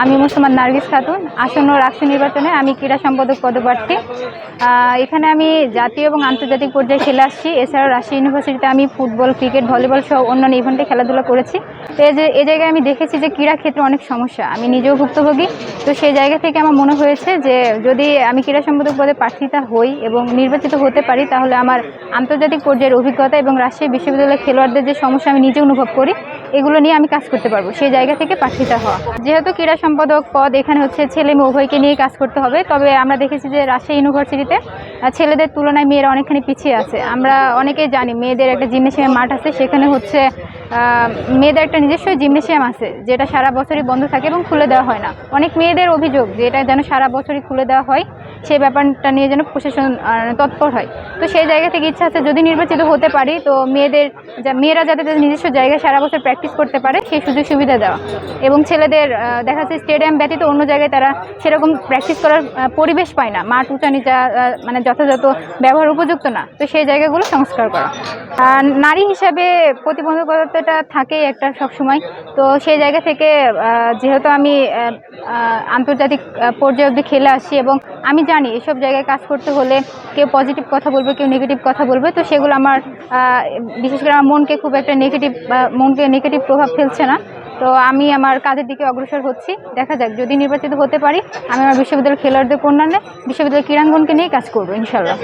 আমি মুসলমান নার্গিস খাতুন। আসন্ন রাষ্ট্র নির্বাচনে আমি ক্রীড়া সম্পাদক পদপ্রার্থী। এখানে আমি জাতীয় এবং আন্তর্জাতিক পর্যায়ে খেলে আসছি। এছাড়াও রাজশাহী ইউনিভার্সিটিতে আমি ফুটবল, ক্রিকেট, ভলিবল সহ অন্যান্য ইভেন্টে খেলাধুলা করেছি। তো এই জায়গায় আমি দেখেছি যে ক্রীড়া ক্ষেত্রে অনেক সমস্যা। আমি নিজেও ভুক্তভোগী। তো সেই জায়গা থেকে আমার মনে হয়েছে যে যদি আমি ক্রীড়া সম্পাদক পদে প্রার্থিতা হই এবং নির্বাচিত হতে পারি, তাহলে আমার আন্তর্জাতিক পর্যায়ের অভিজ্ঞতা এবং রাজশাহী বিশ্ববিদ্যালয়ের খেলোয়াড়দের যে সমস্যা আমি নিজে অনুভব করি, এগুলো নিয়ে আমি কাজ করতে পারবো। সেই জায়গা থেকে প্রার্থিতা হওয়া। যেহেতু ক্রীড়া সম্পাদক পদ এখানে ছেলে মেয়ে উভয়কে নিয়ে কাজ করতে হবে, তবে আমরা দেখেছি যে রাজশাহী ইউনিভার্সিটিতে ছেলেদের তুলনায় মেয়েরা অনেকখানি পিছিয়ে আছে। আমরা অনেকেই জানি মেয়েদের একটা জিমনেশিয়াম মাঠ আছে, সেখানে মেয়েদের একটা নিজস্ব জিমনেশিয়াম আছে, যেটা সারা বছরই বন্ধ থাকে এবং খুলে দেওয়া হয় না। অনেক মেয়েদের অভিযোগ যে এটা যেন সারা বছরই খুলে দেওয়া হয়, সেই ব্যাপারটা নিয়ে যেন প্রশাসন তৎপর হয়। তো সেই জায়গা থেকে ইচ্ছা আছে যদি নির্বাচিত হতে পারি, তো মেয়েরা যাতে তাদের নিজস্ব জায়গায় সারা বছর প্র্যাকটিস করতে পারে সেই সুযোগ সুবিধা দেওয়া, এবং ছেলেদের দেখা যাচ্ছে স্টেডিয়াম ব্যতীত অন্য জায়গায় তারা সেরকম প্র্যাকটিস করার পরিবেশ পায় না, মাঠ উঁচা নিচা মানে যথাযথ ব্যবহার উপযুক্ত না, তো সেই জায়গাগুলো সংস্কার করা। নারী হিসাবে প্রতিবন্ধকতাটা থাকেই একটা সবসময়। তো সেই জায়গা থেকে যেহেতু আমি আন্তর্জাতিক পর্যায়ে অবধি খেলে আসছি এবং আমি জানি এসব জায়গায় কাজ করতে হলে কেউ পজিটিভ কথা বলবে, কেউ নেগেটিভ কথা বলবে, তো সেগুলো আমার বিশেষ করে আমার মনকে খুব একটা নেগেটিভ প্রভাব ফেলছে না। তো আমি আমার কাজের দিকে অগ্রসর হচ্ছি। দেখা যাক, যদি নির্বাচিত হতে পারি আমি আমার বিশ্ববিদ্যালয়ের খেলোয়াড়দের কন্যানে বিশ্ববিদ্যালয়ের ক্রীড়াঙ্গনকে নিয়ে কাজ করবো ইনশাল্লাহ।